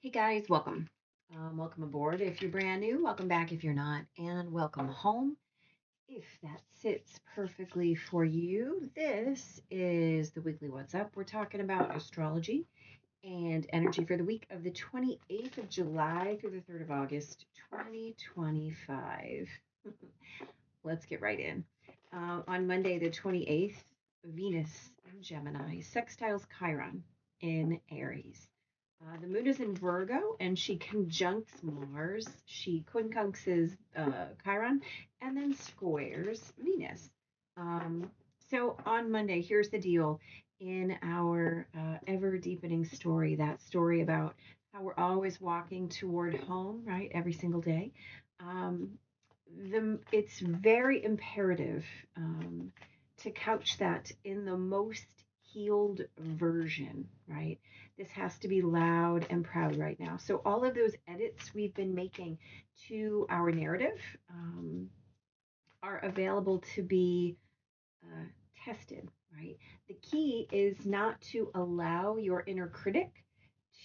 Hey guys, welcome. Welcome aboard if you're brand new, welcome back if you're not, and welcome home if that sits perfectly for you. This is the weekly What's Up. We're talking about astrology and energy for the week of the 28th of July through the 3rd of August, 2025. Let's get right in. On Monday, the 28th, Venus in Gemini sextiles Chiron in Aries. The moon is in Virgo and she conjuncts Mars. She quincunxes Chiron and then squares Venus. Um, so on Monday, here's the deal. In our ever deepening story, that story about how we're always walking toward home, right, every single day. Um, it's very imperative to couch that in the most healed version, right? This has to be loud and proud right now. So all of those edits we've been making to our narrative are available to be uh, tested, right? The key is not to allow your inner critic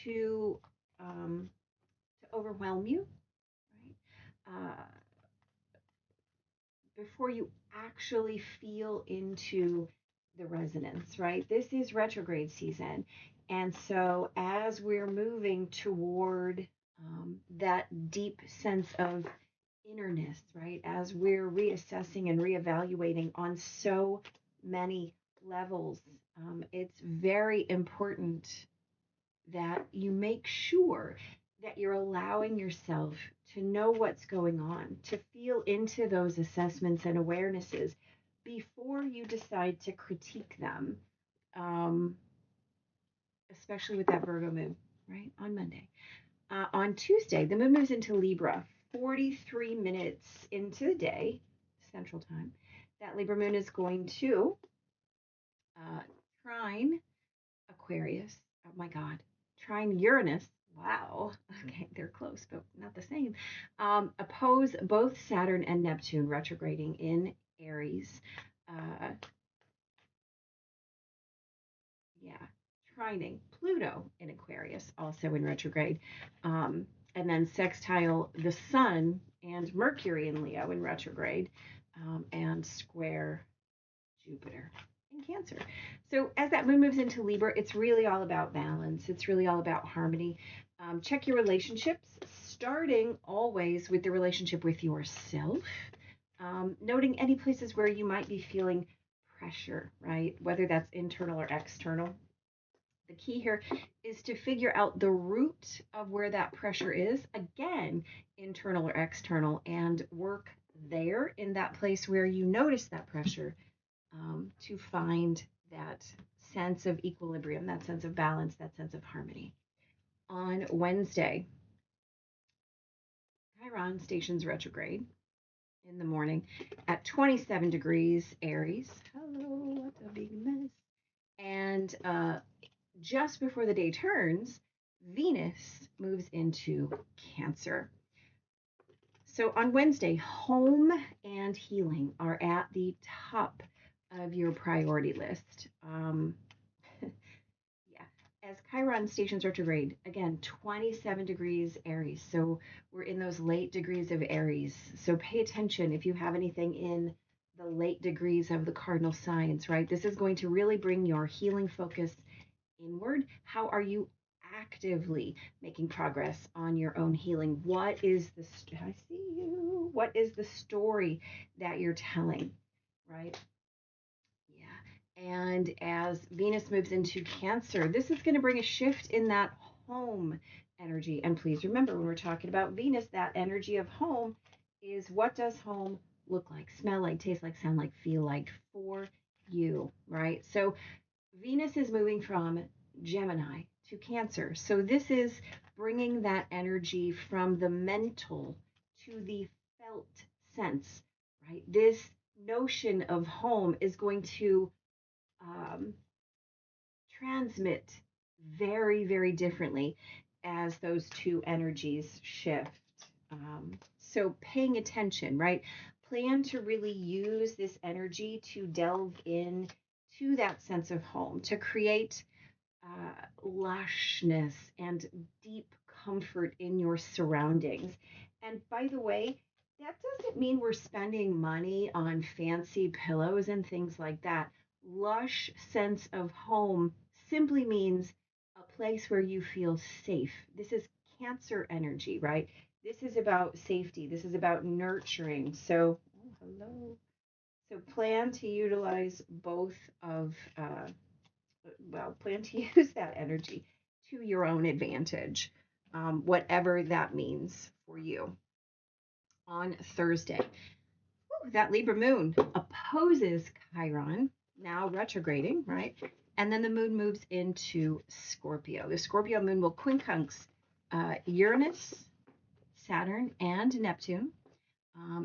to um, to overwhelm you, right? Before you actually feel into the resonance, right? This is retrograde season. And so as we're moving toward that deep sense of innerness, right? As we're reassessing and reevaluating on so many levels, it's very important that you make sure that you're allowing yourself to know what's going on, to feel into those assessments and awarenesses before you decide to critique them, um, especially with that Virgo moon, right, on Monday. On Tuesday, the moon moves into Libra, 43 minutes into the day, Central Time. That Libra moon is going to uh, trine Aquarius. Oh my God. Trine Uranus. Wow. Okay, they're close, but not the same. Oppose both Saturn and Neptune retrograding in Aries. Uh, yeah, trining Pluto in Aquarius, also in retrograde. And then sextile the Sun and Mercury in Leo in retrograde, and square Jupiter in Cancer. So as that moon moves into Libra, it's really all about balance. It's really all about harmony. Check your relationships, starting always with the relationship with yourself. Noting any places where you might be feeling pressure, right? Whether that's internal or external. The key here is to figure out the root of where that pressure is, again, internal or external, and work there in that place where you notice that pressure, to find that sense of equilibrium, that sense of balance, that sense of harmony. On Wednesday, Chiron stations retrograde in the morning at 27 degrees Aries. Hello, what a big mess. And just before the day turns, Venus moves into Cancer. So on Wednesday, home and healing are at the top of your priority list. Yeah, as Chiron stations retrograde, again, 27 degrees Aries. So we're in those late degrees of Aries. So pay attention if you have anything in the late degrees of the cardinal signs, right? This is going to really bring your healing focus inward. How are you actively making progress on your own healing? What is the I see you. What is the story that you're telling, right? Yeah. And as Venus moves into Cancer, this is going to bring a shift in that home energy. And please remember, when we're talking about Venus, that energy of home is what does home look like, smell like, taste like, sound like, feel like for you, right? So Venus is moving from Gemini to Cancer. So this is bringing that energy from the mental to the felt sense, right? This notion of home is going to um, transmit very, very differently as those two energies shift. So paying attention, right? Plan to really use this energy to delve in to that sense of home, to create lushness and deep comfort in your surroundings. And by the way, that doesn't mean we're spending money on fancy pillows and things like that. Lush sense of home simply means a place where you feel safe. This is Cancer energy, right? This is about safety. This is about nurturing. So, oh, hello. So plan to utilize both of, plan to use that energy to your own advantage, whatever that means for you. On Thursday, that Libra moon opposes Chiron, now retrograding, right? And then the moon moves into Scorpio. The Scorpio moon will quincunx Uranus, Saturn, and Neptune.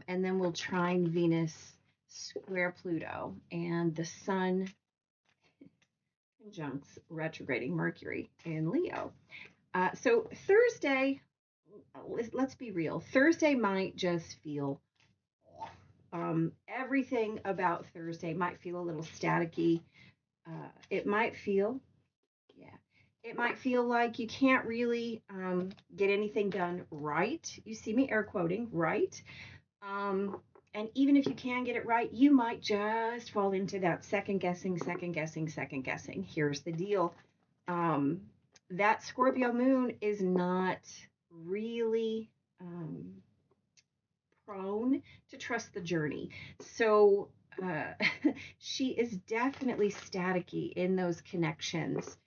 And then we'll trine Venus, square Pluto, and the Sun conjuncts retrograding Mercury in Leo. So Thursday, let's be real. Thursday might just feel everything about Thursday might feel a little staticky. It might feel, it might feel like you can't really get anything done right. You see me air quoting, right? And even if you can get it right, you might just fall into that second guessing. Here's the deal. That Scorpio moon is not really prone to trust the journey. So she is definitely staticky in those connections,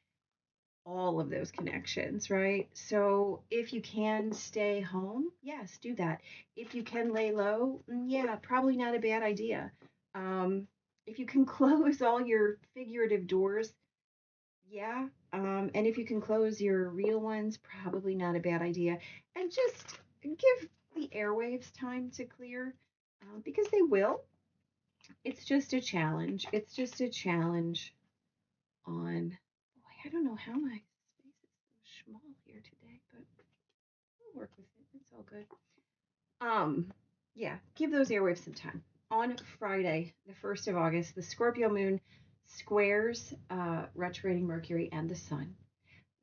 all of those connections, right? So if you can stay home, yes, do that. If you can lay low, yeah, probably not a bad idea. If you can close all your figurative doors, yeah. And if you can close your real ones, probably not a bad idea. And just give the airwaves time to clear because they will. It's just a challenge. It's just a challenge on, boy, I don't know how my space is so small here today, but we'll work with it. It's all good. Yeah, give those airwaves some time. On Friday, the 1st of August, the Scorpio moon squares retrograding Mercury and the Sun.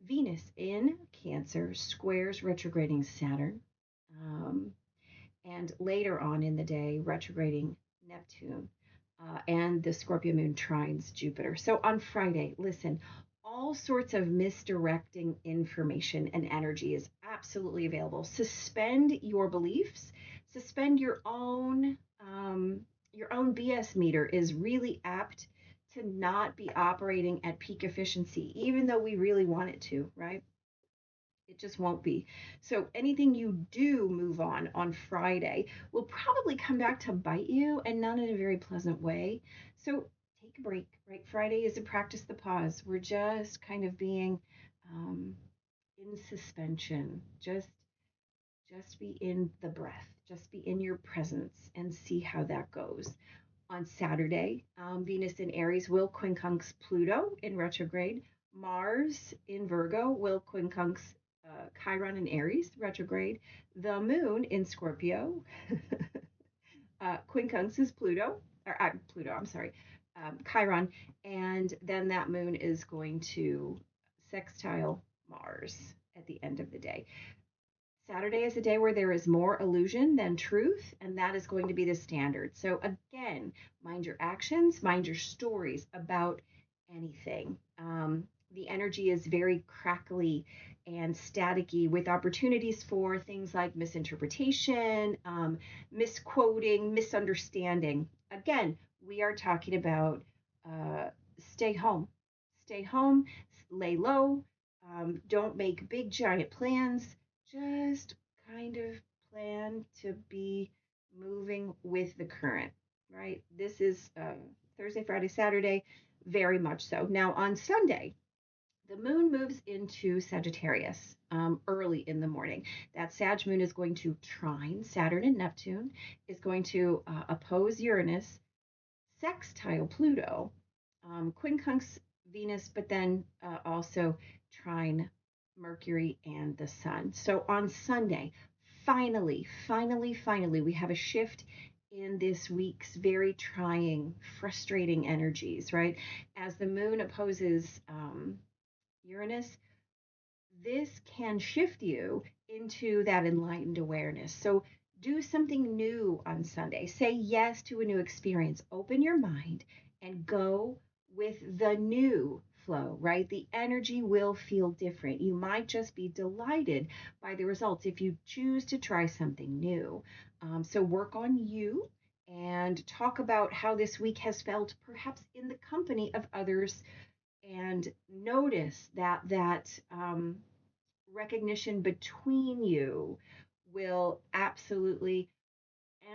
Venus in Cancer squares retrograding Saturn. And later on in the day, retrograding Neptune. And the Scorpio moon trines Jupiter. So on Friday, listen, all sorts of misdirecting information and energy is absolutely available. Suspend your beliefs, suspend your own BS meter is really apt to not be operating at peak efficiency, even though we really want it to, right? It just won't be. So anything you do move on Friday will probably come back to bite you, and not in a very pleasant way. So take a break, right? Friday is a practice the pause. We're just kind of being in suspension. Just be in the breath. Just be in your presence and see how that goes. On Saturday, Venus in Aries will quincunx Pluto in retrograde. Mars in Virgo will quincunx Chiron in Aries retrograde. The moon in Scorpio quincunxes Chiron, and then that moon is going to sextile Mars at the end of the day. Saturday is a day where there is more illusion than truth, and that is going to be the standard. So again, mind your actions, mind your stories about anything. The energy is very crackly and staticky with opportunities for things like misinterpretation, misquoting, misunderstanding. Again, we are talking about stay home. Stay home, lay low, don't make big giant plans, just kind of plan to be moving with the current, right? This is Thursday, Friday, Saturday, very much so. Now on Sunday, the moon moves into Sagittarius early in the morning. That Sag moon is going to trine Saturn and Neptune, is going to oppose Uranus, sextile Pluto, quincunx Venus, but then also trine Mercury and the Sun. So on Sunday, finally, we have a shift in this week's very trying, frustrating energies, right? As the moon opposes Uranus, this can shift you into that enlightened awareness. So do something new on Sunday. Say yes to a new experience. Open your mind and go with the new flow, right? The energy will feel different. You might just be delighted by the results if you choose to try something new. So work on you and talk about how this week has felt, perhaps in the company of others, and notice that recognition between you will absolutely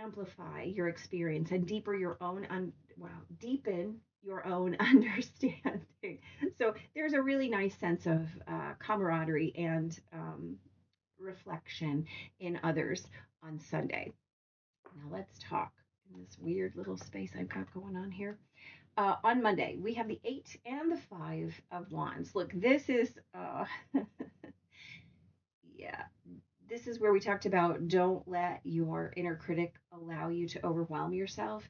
amplify your experience and deepen your own understanding. So there's a really nice sense of camaraderie and reflection in others on Sunday. Now let's talk in this weird little space I've got going on here. On Monday, we have the 8 and the 5 of Wands. Look, this is, yeah, this is where we talked about don't let your inner critic allow you to overwhelm yourself.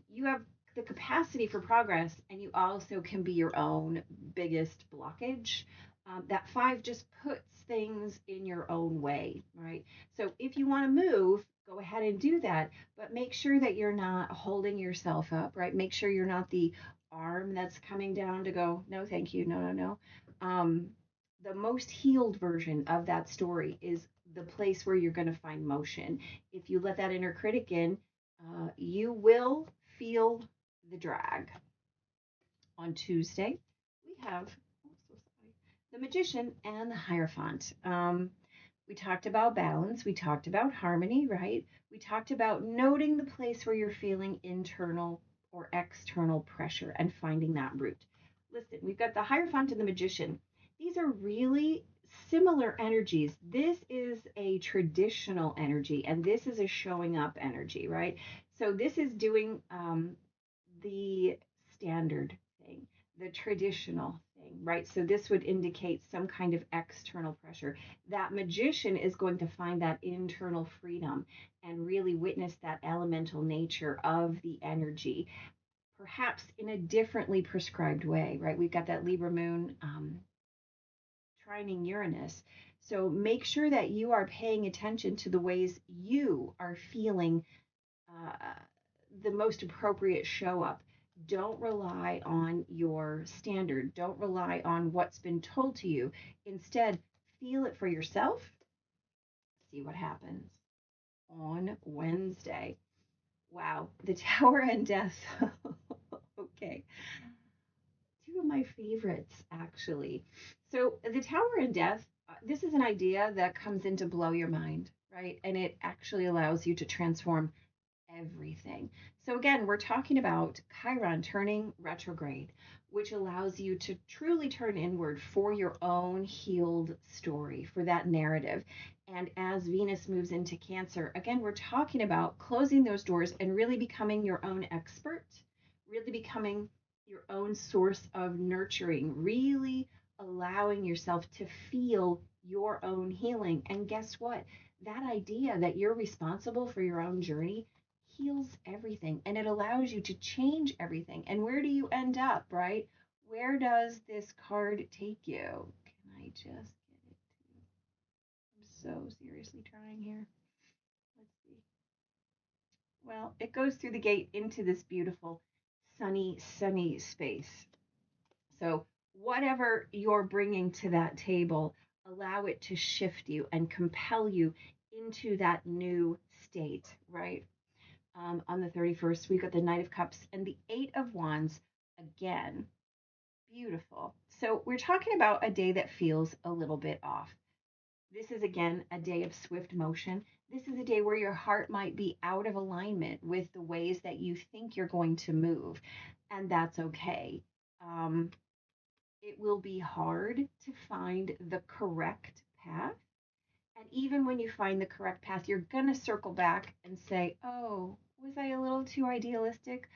You have the capacity for progress, and you also can be your own biggest blockage. That 5 just puts things in your own way, right? So if you want to move, go ahead and do that, but make sure that you're not holding yourself up, right? Make sure you're not the arm that's coming down to go, no, thank you, no, no, no. The most healed version of that story is the place where you're going to find motion. If you let that inner critic in, you will feel the drag. On Tuesday, we have the Magician and the Hierophant. We talked about balance. We talked about harmony, right? We talked about noting the place where you're feeling internal or external pressure and finding that root. Listen, we've got the Hierophant and the Magician. These are really similar energies. This is a traditional energy, and this is a showing up energy, right? So this is doing the standard thing, the traditional thing, right? So this would indicate some kind of external pressure. That Magician is going to find that internal freedom and really witness that elemental nature of the energy, perhaps in a differently prescribed way, right? We've got that Libra moon trining Uranus. So make sure that you are paying attention to the ways you are feeling the most appropriate show up. Don't rely on your standard. Don't rely on what's been told to you. Instead, feel it for yourself. See what happens on Wednesday. Wow, the Tower and Death. Okay. Two of my favorites, actually. So, the Tower and Death, this is an idea that comes in to blow your mind, right? And it actually allows you to transform everything. So again, we're talking about Chiron turning retrograde, which allows you to truly turn inward for your own healed story, for that narrative. And as Venus moves into Cancer, again, we're talking about closing those doors and really becoming your own expert, really becoming your own source of nurturing, really allowing yourself to feel your own healing. And guess what? That idea that you're responsible for your own journey heals everything, and it allows you to change everything. And where do you end up, right? Where does this card take you? Can I just get it to? I'm so seriously trying here. Let's see. Well, it goes through the gate into this beautiful sunny space. So whatever you're bringing to that table, allow it to shift you and compel you into that new state, right? On the 31st, we got the Knight of Cups and the Eight of Wands again. Beautiful. So we're talking about a day that feels a little bit off. This is again a day of swift motion. This is a day where your heart might be out of alignment with the ways that you think you're going to move, and that's okay. It will be hard to find the correct path. And even when you find the correct path, you're going to circle back and say, oh, was I a little too idealistic?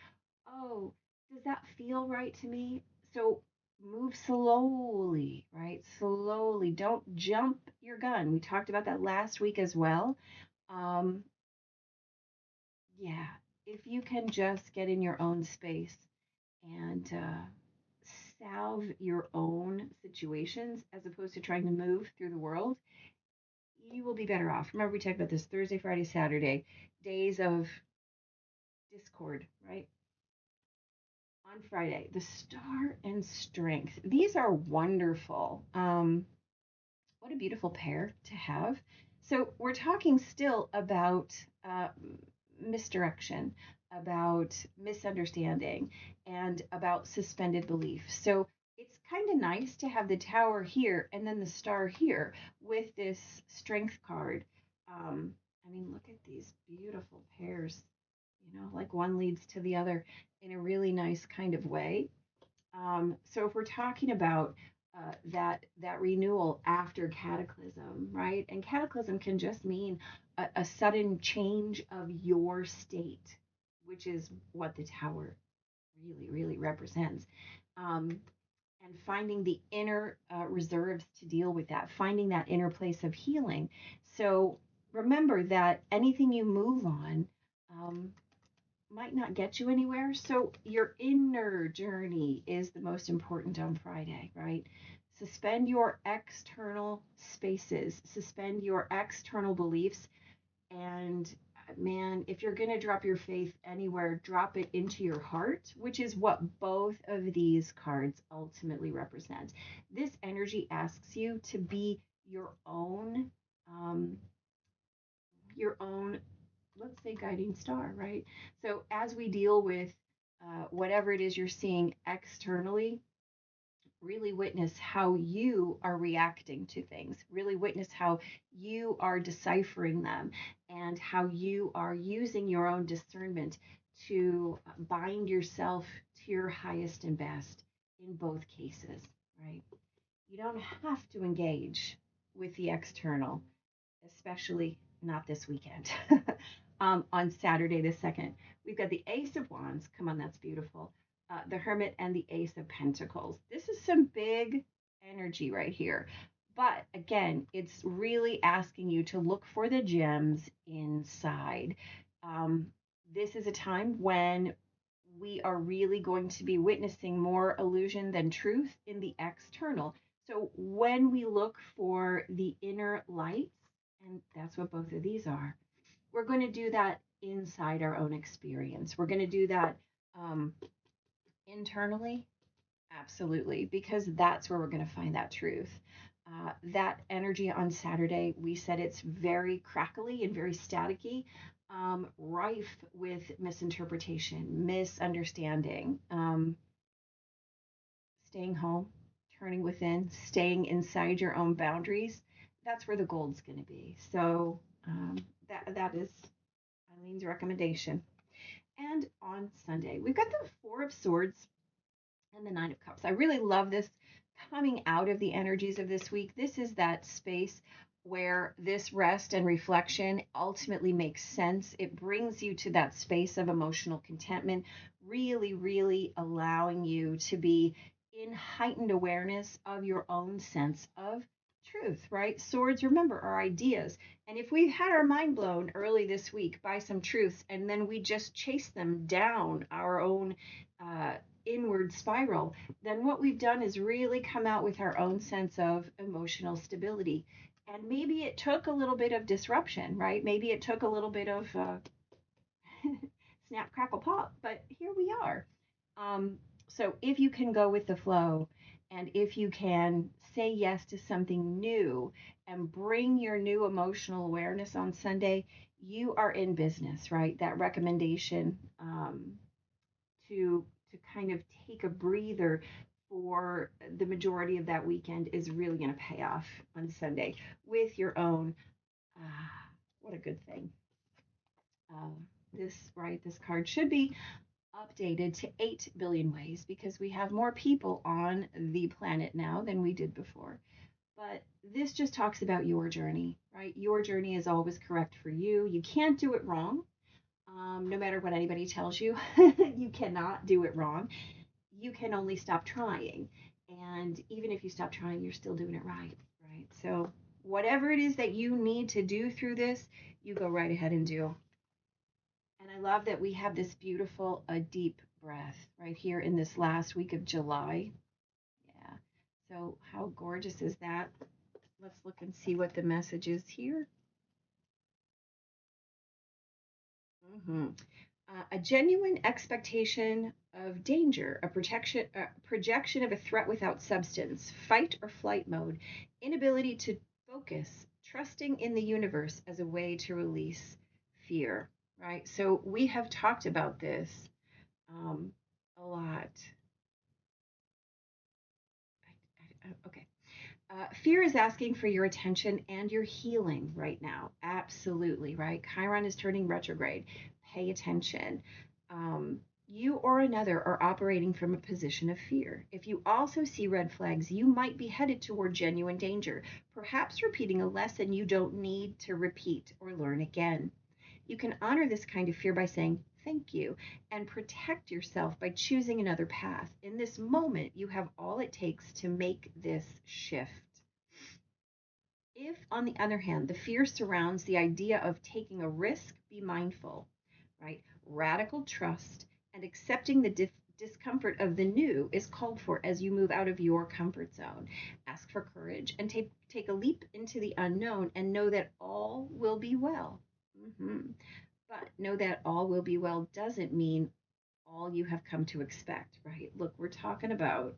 Oh, does that feel right to me? So move slowly, right? Slowly. Don't jump your gun. We talked about that last week as well. Um, yeah, if you can just get in your own space and salve your own situations as opposed to trying to move through the world, you will be better off. Remember, we talked about this Thursday, Friday, Saturday, days of discord, right? On Friday, the star and strength. These are wonderful. What a beautiful pair to have. So we're talking still about misdirection, about misunderstanding, and about suspended belief. So it's kind of nice to have the tower here and then the star here with this strength card. I mean, look at these beautiful pairs, like one leads to the other in a really nice kind of way. So if we're talking about that renewal after cataclysm, right? And cataclysm can just mean a sudden change of your state, which is what the tower really, really represents. And finding the inner reserves to deal with that, finding that inner place of healing. So remember that anything you move on might not get you anywhere. So your inner journey is the most important on Friday, right? Suspend your external spaces, suspend your external beliefs. And man, if you're going to drop your faith anywhere, drop it into your heart, which is what both of these cards ultimately represent. This energy asks you to be um, your own, let's say, guiding star, right? So as we deal with whatever it is you're seeing externally, really witness how you are reacting to things, really witness how you are deciphering them and how you are using your own discernment to bind yourself to your highest and best in both cases, right? You don't have to engage with the external, especially not this weekend. On Saturday the 2nd, we've got the Ace of Wands. Come on, that's beautiful. The Hermit and the Ace of Pentacles. This is some big energy right here. But again, it's really asking you to look for the gems inside. Um, this is a time when we are really going to be witnessing more illusion than truth in the external. So when we look for the inner lights, and that's what both of these are, we're going to do that inside our own experience. We're going to do that um, internally, absolutely, because that's where we're going to find that truth. That energy on Saturday, we said it's very crackly and very staticky, rife with misinterpretation, misunderstanding, staying home, turning within, staying inside your own boundaries. That's where the gold's going to be. So that is Eileen's recommendation. And on Sunday, we've got the Four of Swords and the Nine of Cups. I really love this coming out of the energies of this week. This is that space where this rest and reflection ultimately makes sense. It brings you to that space of emotional contentment, really, really allowing you to be in heightened awareness of your own sense of truth, right? Swords, remember, are ideas. And if we had our mind blown early this week by some truths and then we just chase them down our own inward spiral, then what we've done is really come out with our own sense of emotional stability. And maybe it took a little bit of disruption, right? Maybe it took a little bit of snap, crackle, pop, but here we are. So if you can go with the flow and if you can say yes to something new and bring your new emotional awareness on Sunday, you are in business, right? That recommendation to kind of take a breather for the majority of that weekend is really going to pay off on Sunday with your own. What a good thing. This card should be updated to 8 billion ways because we have more people on the planet now than we did before. But this just talks about your journey, right? Your journey is always correct for you. You can't do it wrong. No matter what anybody tells you, you cannot do it wrong. You can only stop trying. And even if you stop trying, you're still doing it right, right? So whatever it is that you need to do through this, you go right ahead and do. And I love that we have this beautiful, deep breath right here in this last week of July. So how gorgeous is that? Let's look and see what the message is here. A genuine expectation of danger, a projection of a threat without substance, fight or flight mode, inability to focus, trusting in the universe as a way to release fear, right? So we have talked about this a lot. Okay. Fear is asking for your attention and your healing right now. Absolutely, right? Chiron is turning retrograde. Pay attention. You or another are operating from a position of fear. If you also see red flags, you might be headed toward genuine danger, perhaps repeating a lesson you don't need to repeat or learn again. You can honor this kind of fear by saying thank you and protect yourself by choosing another path. In this moment, you have all it takes to make this shift. If, on the other hand, the fear surrounds the idea of taking a risk, be mindful, right? Radical trust and accepting the discomfort of the new is called for as you move out of your comfort zone. Ask for courage and take a leap into the unknown and know that all will be well. Mm-hmm. But know that all will be well doesn't mean all you have come to expect, right? Look, we're talking about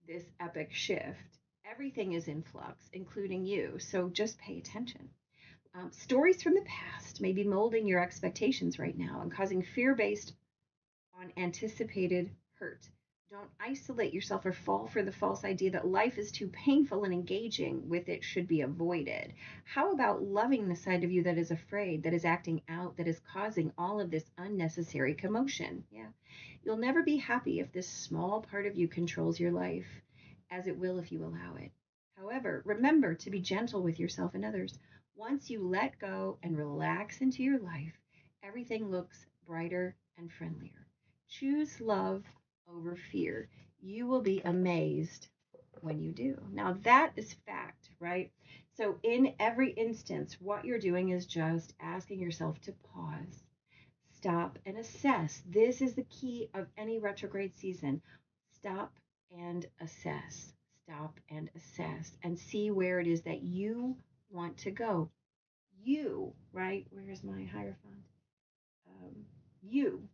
this epic shift. Everything is in flux, including you. So just pay attention. Stories from the past may be molding your expectations right now and causing fear based on anticipated hurt. Don't isolate yourself or fall for the false idea that life is too painful and engaging with it should be avoided. How about loving the side of you that is afraid, that is acting out, that is causing all of this unnecessary commotion? Yeah. You'll never be happy if this small part of you controls your life, as it will if you allow it. However, remember to be gentle with yourself and others. Once you let go and relax into your life, everything looks brighter and friendlier. Choose love over fear. You will be amazed when you do. Now, that is fact, right? So, in every instance, what you're doing is just asking yourself to pause, stop, and assess. This is the key of any retrograde season. Stop and assess. Stop and assess and see where it is that you want to go. You, right? Where's my Hierophant? Um, you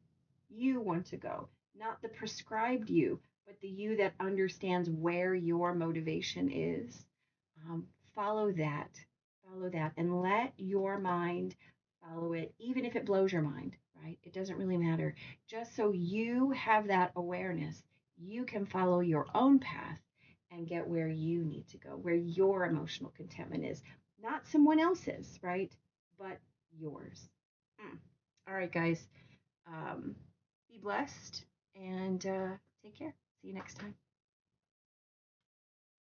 you want to go, not the prescribed you, but the you that understands where your motivation is. Um, follow that, follow that, and let your mind follow it, even if it blows your mind, right? It doesn't really matter. Just so you have that awareness, you can follow your own path and get where you need to go, where your emotional contentment is, not someone else's, right? But yours. All right, guys. Um, be blessed and take care. See you next time.